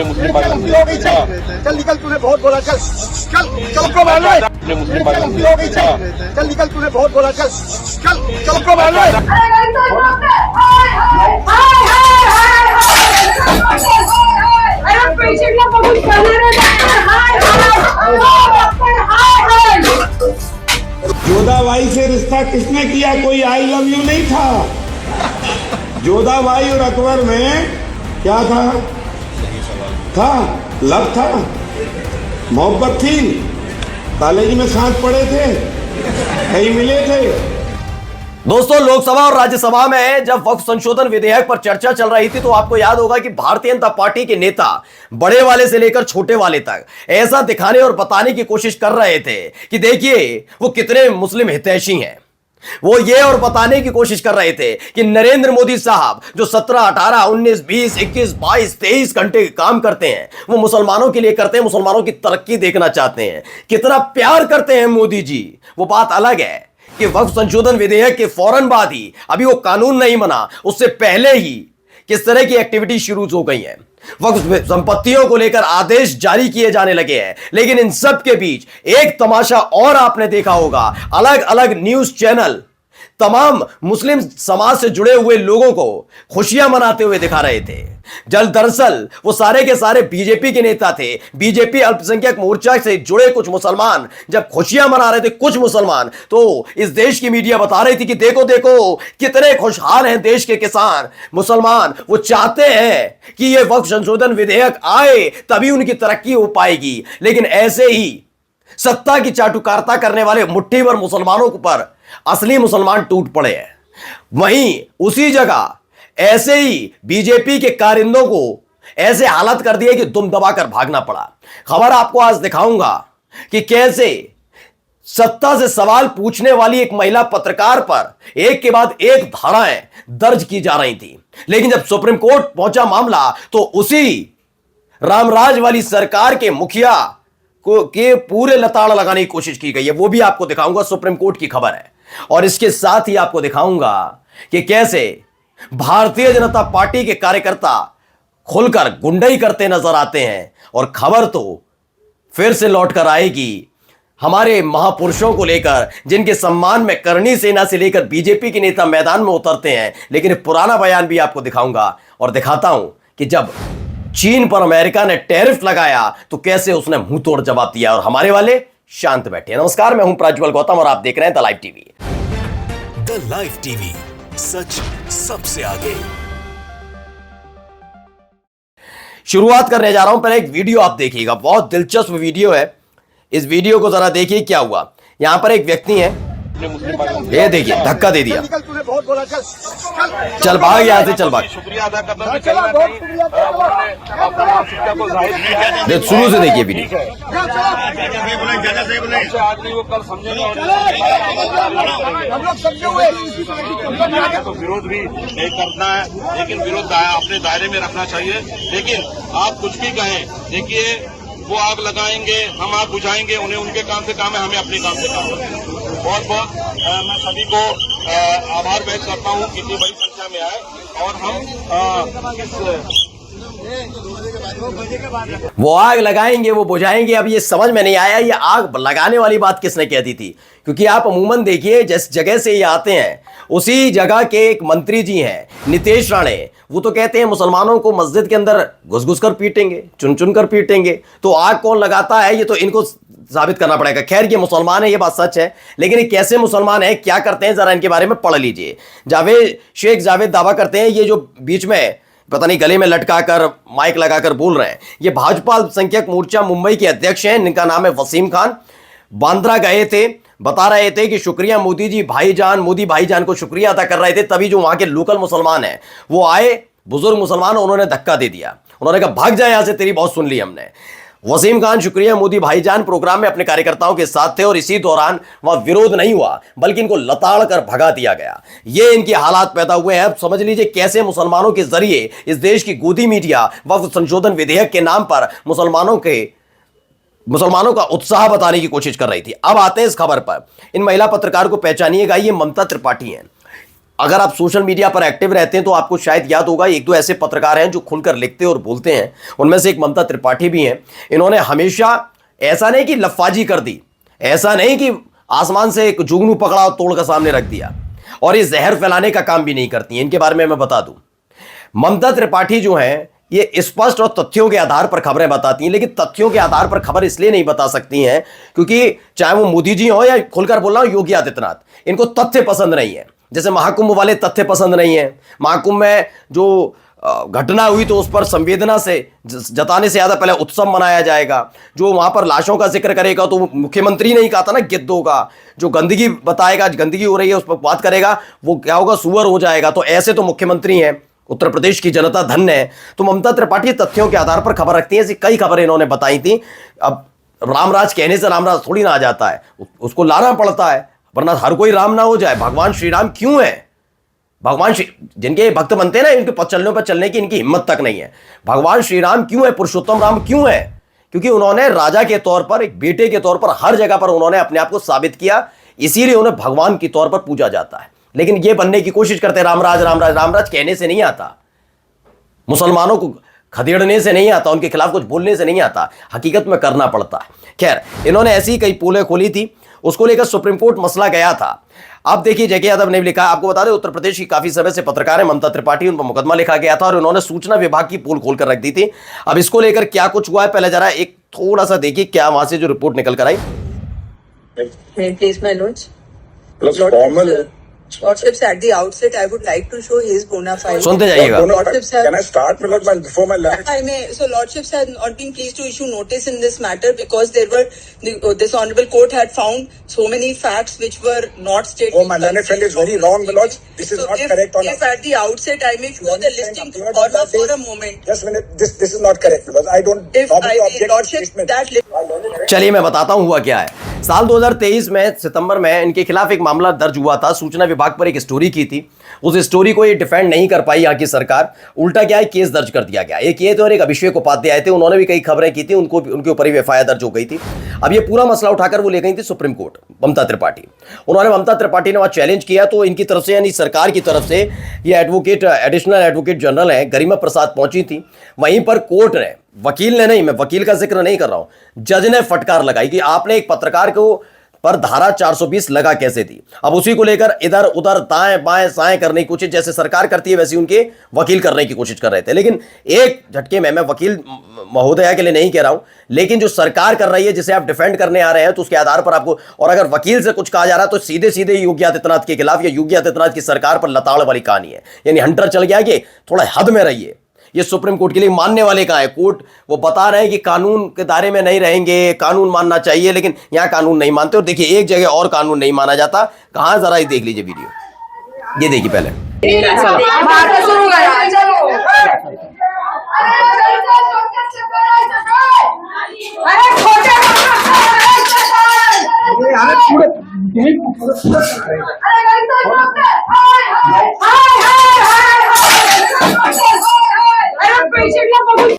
मुस्लिम चल निकल, तूने बहुत बोला, चल चल चल को मार लो, चल निकल, तूने बहुत बोला, चल चल चल को मार लो। जोधाबाई से रिश्ता किसने किया? कोई आई लव यू नहीं था। जोधाबाई और अकबर में क्या था लव था, मोहब्बत थी, कॉलेज में साथ पढ़े थे, कहीं मिले थे। दोस्तों, लोकसभा और राज्यसभा में जब वक्फ संशोधन विधेयक पर चर्चा चल रही थी तो आपको याद होगा कि भारतीय जनता पार्टी के नेता बड़े वाले से लेकर छोटे वाले तक ऐसा दिखाने और बताने की कोशिश कर रहे थे कि देखिए वो कितने मुस्लिम हितैषी हैं। वो ये और बताने की कोशिश कर रहे थे कि नरेंद्र मोदी साहब जो 17, 18, 19, 20, 21, 22, 23 घंटे काम करते हैं वो मुसलमानों के लिए करते हैं, मुसलमानों की तरक्की देखना चाहते हैं, कितना प्यार करते हैं मोदी जी। वो बात अलग है कि वक्फ संशोधन विधेयक के फौरन बाद ही, अभी वो कानून नहीं बना उससे पहले ही किस तरह की एक्टिविटी शुरू हो गई है, वक्फ संपत्तियों को लेकर आदेश जारी किए जाने लगे हैं। लेकिन इन सब के बीच एक तमाशा और आपने देखा होगा, अलग अलग न्यूज चैनल तमाम मुस्लिम समाज से जुड़े हुए लोगों को खुशियां मनाते हुए दिखा रहे थे। दरअसल वो सारे के सारे बीजेपी के नेता थे। बीजेपी अल्पसंख्यक मोर्चा से जुड़े कुछ मुसलमान जब खुशियां मना रहे थे, कुछ मुसलमान, तो इस देश की मीडिया बता रही थी कि देखो देखो कितने खुशहाल हैं देश के किसान मुसलमान, वो चाहते हैं कि ये वक्फ संशोधन विधेयक आए तभी उनकी तरक्की हो पाएगी। लेकिन ऐसे ही सत्ता की चाटुकारिता करने वाले मुट्ठी भर मुसलमानों पर असली मुसलमान टूट पड़े हैं। वहीं उसी जगह ऐसे ही बीजेपी के कारिंदों को ऐसे हालत कर दिए कि दुम दबाकर भागना पड़ा। खबर आपको आज दिखाऊंगा कि कैसे सत्ता से सवाल पूछने वाली एक महिला पत्रकार पर एक के बाद एक धाराएं दर्ज की जा रही थी। लेकिन जब सुप्रीम कोर्ट पहुंचा मामला तो उसी रामराज वाली सरकार के मुखिया के पूरे लताड़ लगाने की कोशिश की गई है। वो भी आपको दिखाऊंगा, सुप्रीम कोर्ट की खबर है। और इसके साथ ही आपको दिखाऊंगा कि कैसे भारतीय जनता पार्टी के कार्यकर्ता खुलकर गुंडाई करते नजर आते हैं। और खबर तो फिर से लौटकर आएगी हमारे महापुरुषों को लेकर, जिनके सम्मान में करणी सेना से लेकर बीजेपी के नेता मैदान में उतरते हैं। लेकिन पुराना बयान भी आपको दिखाऊंगा और दिखाता हूं कि जब चीन पर अमेरिका ने टैरिफ लगाया तो कैसे उसने मुंह तोड़ जवाब दिया और हमारे वाले शांत बैठे। नमस्कार, मैं हूं प्रज्वल गौतम और आप देख रहे हैं the live TV. The live TV, सच सबसे आगे। शुरुआत करने जा रहा हूं, पहले एक वीडियो आप देखिएगा, बहुत दिलचस्प वीडियो है। इस वीडियो को जरा देखिए क्या हुआ। यहां पर एक व्यक्ति है, ये देखिए धक्का दे दिया, चल भाग यहाँ से, चल भाग। शुक्रिया अदा करता हूं, शुरू से देखिए वीडियो। आदमी वो कल समझेंगे तो विरोध भी नहीं करना है, लेकिन विरोध अपने दायरे में रखना चाहिए। लेकिन आप कुछ भी कहें, देखिए वो आग लगाएंगे, हम आग बुझाएंगे, उन्हें उनके काम से काम है, हमें अपने काम से काम है। बहुत बहुत मैं सभी को आभार व्यक्त करता हूँ कि इतनी बड़ी संख्या में आए और हम वो आग लगाएंगे, वो बुझाएंगे। अब ये समझ में नहीं आया ये आग लगाने वाली बात किसने कह दी थी, क्योंकि आप अमूमन देखिए जिस जगह से ये आते हैं उसी जगह के एक मंत्री जी हैं नितेश राणे, वो तो कहते हैं मुसलमानों को मस्जिद के अंदर घुस घुस कर पीटेंगे, चुन चुन कर पीटेंगे। तो आग कौन लगाता है ये तो इनको साबित करना पड़ेगा। खैर ये मुसलमान है, ये बात सच है, लेकिन ये कैसे मुसलमान है, क्या करते हैं, जरा इनके बारे में पढ़ लीजिए। शेख जावेद दावा करते हैं, ये जो बीच में पता नहीं गले में लटकाकर माइक लगाकर बोल रहे हैं, ये भाजपा अल्पसंख्यक मोर्चा मुंबई के अध्यक्ष हैं, इनका नाम है वसीम खान। बांद्रा गए थे, बता रहे थे कि शुक्रिया मोदी जी भाईजान, मोदी भाईजान को शुक्रिया अदा कर रहे थे। तभी जो वहां के लोकल मुसलमान हैं वो आए, बुजुर्ग मुसलमान, उन्होंने धक्का दे दिया। उन्होंने कहा भाग जाए यहां से, तेरी बहुत सुन ली हमने। वसीम खान शुक्रिया मोदी भाईजान प्रोग्राम में अपने कार्यकर्ताओं के साथ थे और इसी दौरान वहां विरोध नहीं हुआ बल्कि इनको लताड़ कर भगा दिया गया। ये इनके हालात पैदा हुए हैं। अब समझ लीजिए कैसे मुसलमानों के जरिए इस देश की गोदी मीडिया वक्फ संशोधन विधेयक के नाम पर मुसलमानों का उत्साह बताने की कोशिश कर रही थी। अब आते हैं इस खबर पर। इन महिला पत्रकार को पहचानिएगा, ये ममता त्रिपाठी हैं। अगर आप सोशल मीडिया पर एक्टिव रहते हैं तो आपको शायद याद होगा, एक दो ऐसे पत्रकार हैं जो खुलकर लिखते और बोलते हैं। उनमें से एक ममता त्रिपाठी भी हैं। इन्होंने हमेशा ऐसा नहीं कि लफाजी कर दी, ऐसा नहीं कि आसमान से एक जुगनू पकड़ा और तोड़ कर सामने रख दिया, और ये जहर फैलाने का काम भी नहीं करती हैं। इनके बारे में मैं बता दूं, ममता त्रिपाठी जो है ये स्पष्ट और तथ्यों के आधार पर खबरें बताती हैं, लेकिन तथ्यों के आधार पर खबर इसलिए नहीं बता सकती हैं क्योंकि चाहे वो मोदी जी हो या खुलकर बोल रहा हूं योगी आदित्यनाथ, इनको तथ्य पसंद नहीं है। जैसे महाकुंभ वाले तथ्य पसंद नहीं है। महाकुंभ में जो घटना हुई तो उस पर संवेदना से जताने से ज्यादा पहले उत्सव मनाया जाएगा। जो वहां पर लाशों का जिक्र करेगा तो मुख्यमंत्री नहीं कहा था ना, गिद्ध होगा। जो गंदगी बताएगा, गंदगी हो रही है उस पर बात करेगा, वो क्या होगा, सुअर हो जाएगा। तो ऐसे तो मुख्यमंत्री हैं, उत्तर प्रदेश की जनता धन्य है। तो ममता त्रिपाठी तथ्यों के आधार पर खबर रखती है। ऐसी कई खबरें इन्होंने बताई थी। अब रामराज कहने से रामराज थोड़ी ना आ जाता है, उसको लाना पड़ता है, वरना हर कोई राम ना हो जाए। भगवान श्री राम क्यों है? भगवान श्री जिनके भक्त बनते हैं ना, इनके चलने पर चलने की इनकी हिम्मत तक नहीं है। भगवान श्री राम क्यों है? पुरुषोत्तम राम क्यों है? क्योंकि उन्होंने राजा के तौर पर, एक बेटे के तौर पर हर जगह पर उन्होंने अपने आप को साबित किया, इसीलिए उन्हें भगवान के तौर पर पूजा जाता है। लेकिन ये बनने की कोशिश करते हैं रामराज रामराज। रामराज कहने से नहीं आता, मुसलमानों को खदेड़ने से नहीं आता, उनके खिलाफ कुछ बोलने से नहीं आता, हकीकत में करना पड़ता है। खैर, इन्होंने ऐसी कई पोलें खोली थी, उसको लेकर सुप्रीम कोर्ट मसला गया था। अब देखिए, जगह यादव ने लिखा, आपको बता दें उत्तर प्रदेश की काफी समय से पत्रकार है ममता त्रिपाठी, उन पर मुकदमा लिखा गया था और उन्होंने सूचना विभाग की पोल खोलकर रख दी थी। अब इसको लेकर क्या कुछ हुआ है, पहले जरा एक थोड़ा सा देखिए क्या वहां से जो रिपोर्ट निकल कर आई। Lordships, at the outset, I would like to show his bona fide. सुनते जाइएगा। Lordships have. Can I start before my land? I may. So Lordships have not been pleased to issue notice in this matter because there were this honourable court had found so many facts which were not stated. Oh, my learned friend is very wrong, my lords. This is not correct. If at the outset I may show the listing for a moment. Just a minute. This is not correct because I don't. If I Lordships that list. चलिए मैं बताता हूं हुआ क्या है। साल 2023 में सितंबर में इनके खिलाफ एक मामला दर्ज हुआ था। सूचना विभाग पर एक स्टोरी की थी, उस स्टोरी को ये डिफेंड नहीं कर पाई यहाँ की सरकार, उल्टा क्या है, केस दर्ज कर दिया गया। एक ये तो और एक अभिषेक उपाध्याय थे, उन्होंने भी कई खबरें की थी, उनको उनके ऊपर भी एफआईआर दर्ज हो गई थी। अब ये पूरा मसला उठाकर वो ले गई थी सुप्रीम कोर्ट, ममता त्रिपाठी। ममता त्रिपाठी ने वहां चैलेंज किया, तो इनकी तरफ से यानी सरकार की तरफ से ये एडवोकेट, एडिशनल एडवोकेट जनरल है गरिमा प्रसाद पहुंची थी। वहीं पर कोर्ट ने, वकील ने नहीं, मैं वकील का जिक्र नहीं कर रहा हूं, जज ने फटकार लगाई कि आपने एक पत्रकार को पर धारा 420 लगा कैसे दी। अब उसी को लेकर इधर उधर दाएं बाएं साएं करने की कोशिश जैसे सरकार करती है वैसे उनके वकील करने की कोशिश कर रहे थे। लेकिन एक झटके में, मैं वकील महोदया के लिए नहीं कह रहा हूं, लेकिन जो सरकार कर रही है जिसे आप डिफेंड करने आ रहे हैं तो उसके आधार पर आपको, और अगर वकील से कुछ कहा जा रहा है तो सीधे सीधे योगी आदित्यनाथ के खिलाफ या योगी आदित्यनाथ की सरकार पर लताड़ वाली कहानी है। यानी हंटर चल गया कि थोड़ा हद में रहिए। ये सुप्रीम कोर्ट के लिए मानने वाले का है। कोर्ट वो बता रहे हैं कि कानून के दायरे में नहीं रहेंगे, कानून मानना चाहिए, लेकिन यहां कानून नहीं मानते। और देखिए एक जगह और कानून नहीं माना जाता, कहां, जरा ही देख लीजिए वीडियो, ये देखिए पहले।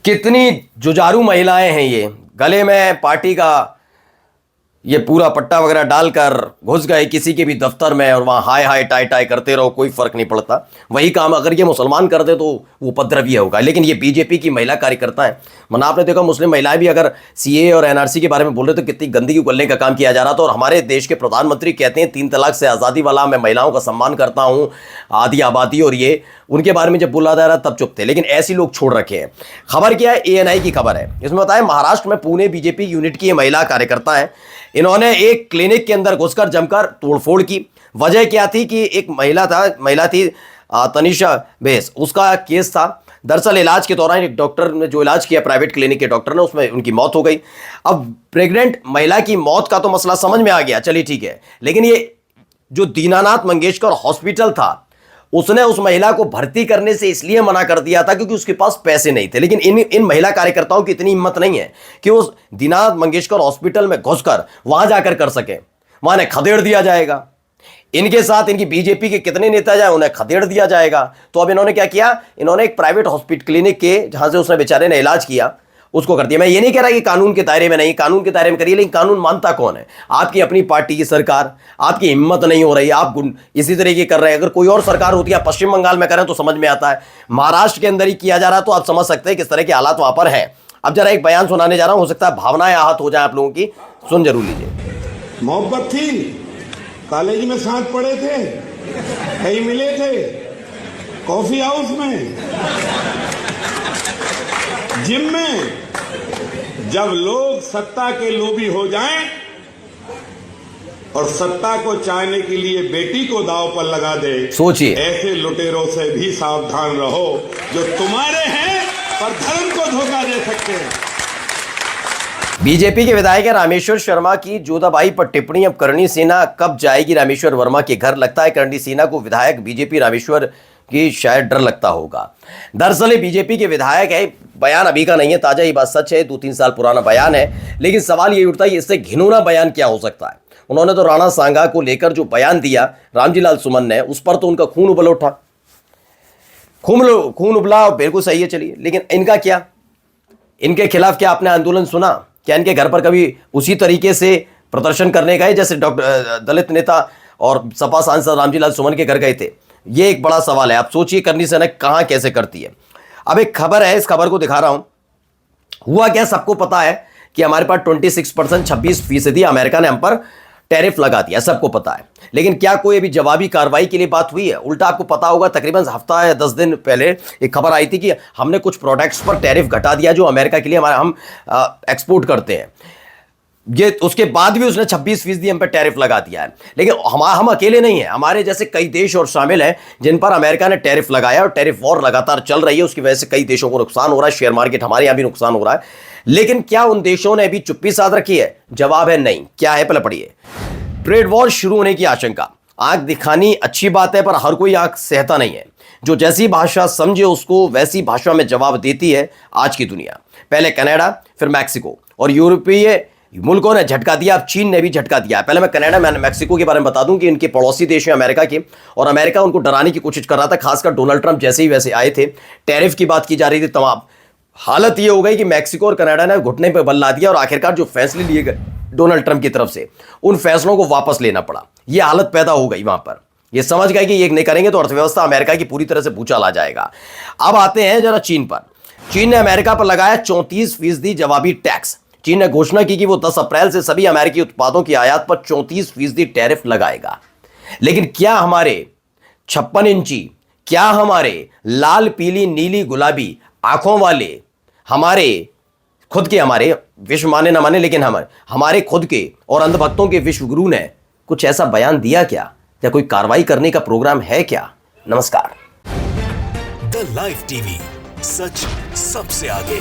कितनी जुझारू महिलाएं हैं ये, गले में पार्टी का ये पूरा पट्टा वगैरह डालकर घुस गए किसी के भी दफ्तर में और वहाँ हाय हाय टाई टाई करते रहो, कोई फर्क नहीं पड़ता। वही काम अगर ये मुसलमान कर दे तो वो उपद्रवी होगा। लेकिन ये बीजेपी की महिला कार्यकर्ता है। मना आपने देखा मुस्लिम महिलाएं भी अगर सीए और एनआरसी के बारे में बोल रहे तो कितनी गंदगी उगलने का काम किया जा रहा था। और हमारे देश के प्रधानमंत्री कहते हैं 3 तलाक से आज़ादी वाला, मैं महिलाओं का सम्मान करता हूँ, आधी आबादी, और ये उनके बारे में जब बोला जा रहा तब चुप थे। लेकिन ऐसे लोग छोड़ रखे हैं। खबर क्या है, ANI की खबर है। इसमें बताया महाराष्ट्र में पुणे बीजेपी यूनिट की महिला कार्यकर्ता है, इन्होंने एक क्लिनिक के अंदर घुसकर जमकर तोड़फोड़ की। वजह क्या थी कि एक महिला थी तनिषा बेस, उसका केस था। दरअसल इलाज के दौरान एक डॉक्टर ने जो इलाज किया, प्राइवेट क्लिनिक के डॉक्टर ने, उसमें उनकी मौत हो गई। अब प्रेग्नेंट महिला की मौत का तो मसला समझ में आ गया, चलिए ठीक है। लेकिन ये जो दीनानाथ मंगेशकर हॉस्पिटल था, उसने उस महिला को भर्ती करने से इसलिए मना कर दिया था क्योंकि उसके पास पैसे नहीं थे। लेकिन इन महिला कार्यकर्ताओं की इतनी हिम्मत नहीं है कि उस दीनानाथ मंगेशकर हॉस्पिटल में घुसकर वहां जाकर कर सके। वहां ने खदेड़ दिया जाएगा। इनके साथ इनकी बीजेपी के कितने नेता जाए उन्हें खदेड़ दिया जाएगा। तो अब इन्होंने क्या किया, इन्होंने एक प्राइवेट हॉस्पिटल क्लिनिक के, जहां से उसने बेचारे ने इलाज किया, उसको करती है। मैं ये नहीं कह रहा कि कानून के दायरे में नहीं, कानून के दायरे में करिए, लेकिन कानून मानता कौन है? आपकी अपनी पार्टी की सरकार, आपकी हिम्मत नहीं हो रही, आप इसी तरीके कर रहे हैं। अगर कोई और सरकार होती है, पश्चिम बंगाल में करें तो समझ में आता है, महाराष्ट्र के अंदर ही किया जा रहा तो आप समझ सकते हैं किस तरह के हालात वहां पर हैं। अब जरा एक बयान सुनाने जा रहा हूं, हो सकता है भावनाएं आहत हो जाए आप लोगों की, सुन जरूर लीजिए। मोहब्बत थी, कॉलेज में साथ पढ़े थे, कहीं मिले थे, कॉफी हाउस में, जिम में। जब लोग सत्ता के लोभी हो जाएं और सत्ता को चाहने के लिए बेटी को दांव पर लगा दे, सोचिए, ऐसे लुटेरों से भी सावधान रहो जो तुम्हारे हैं पर धर्म को धोखा दे सकते हैं। बीजेपी के विधायक रामेश्वर शर्मा की जोधाबाई पर टिप्पणी। अब करणी सेना कब जाएगी रामेश्वर वर्मा के घर? लगता है करणी सेना को विधायक बीजेपी रामेश्वर की शायद डर लगता होगा। दरअसल ये बीजेपी के विधायक है, बयान अभी का नहीं है, ताजा ये बात सच है, 2-3 साल पुराना बयान है, लेकिन सवाल ये उठता है इससे घिनौना बयान क्या हो सकता है? उन्होंने तो राणा सांगा को लेकर जो बयान दिया रामजीलाल सुमन ने, उस पर तो उनका खून उबल उठा, खून उबला, बिल्कुल सही है। चलिए, लेकिन इनका क्या, इनके खिलाफ क्या आपने आंदोलन सुना? क्या इनके घर पर कभी उसी तरीके से प्रदर्शन करने गए जैसे दलित नेता और सपा सांसद रामजीलाल सुमन के घर गए थे? ये एक बड़ा सवाल है। आप सोचिए करणी सेना कहां कैसे करती है। अब एक खबर है, इस खबर को दिखा रहा हूं। हुआ क्या, सबको पता है कि हमारे पास 26%, 26% अमेरिका ने हम पर टैरिफ लगा दिया, सबको पता है। लेकिन क्या कोई अभी जवाबी कार्रवाई के लिए बात हुई है? उल्टा आपको पता होगा, तकरीबन हफ्ता या 10 दिन पहले एक खबर आई थी कि हमने कुछ प्रोडक्ट्स पर टैरिफ घटा दिया जो अमेरिका के लिए हम एक्सपोर्ट करते हैं। ये उसके बाद भी उसने 26% हम पर टैरिफ लगा दिया है। लेकिन हम अकेले नहीं हैं, हमारे जैसे कई देश और शामिल हैं जिन पर अमेरिका ने टैरिफ लगाया, और टैरिफ वॉर लगातार चल रही है। उसकी वजह से कई देशों को नुकसान हो रहा है, शेयर मार्केट हमारे यहाँ भी नुकसान हो रहा है। लेकिन क्या उन देशों ने अभी चुप्पी साध रखी है? जवाब है नहीं। क्या है, पहले पढ़िए। ट्रेड वॉर शुरू होने की आशंका। आंख दिखानी अच्छी बात है, पर हर कोई आंख सहता नहीं है। जो जैसी भाषा समझे उसको वैसी भाषा में जवाब देती है आज की दुनिया। पहले कनाडा, फिर मैक्सिको और यूरोपीय मुल्कों ने झटका दिया, अब चीन ने भी झटका दिया। पहले मैं कनाडा में मैक्सिको के बारे में बता दूं कि इनके पड़ोसी देश हैं अमेरिका के, और अमेरिका उनको डराने की कोशिश कर रहा था। खासकर डोनाल्ड ट्रंप जैसे ही वैसे आए थे, टैरिफ की बात की जा रही थी तमाम। हालत ये हो गई कि मैक्सिको और कनाडा ने घुटने पर बल ला दिया, और आखिरकार जो फैसले लिए गए डोनाल्ड ट्रंप की तरफ से, उन फैसलों को वापस लेना पड़ा। यह हालत पैदा हो गई वहां पर। ये समझ गए कि ये नहीं करेंगे तो अर्थव्यवस्था अमेरिका की पूरी तरह से भूचाल आ जाएगा। अब आते हैं जरा चीन पर। चीन ने अमेरिका पर लगाया 34% जवाबी टैक्स। चीन ने घोषणा की कि वो 10 अप्रैल से सभी अमेरिकी उत्पादों की आयात पर 34% टैरिफ लगाएगा। लेकिन क्या हमारे 56 इंची, क्या हमारे लाल पीली नीली गुलाबी आंखों वाले, हमारे खुद के, हमारे विश्व माने ना माने, लेकिन हमारे खुद के और अंधभक्तों के विश्व गुरु ने कुछ ऐसा बयान दिया क्या? या कोई कार्रवाई करने का प्रोग्राम है क्या? नमस्कार। द लाइव टीवी, सच सबसे आगे।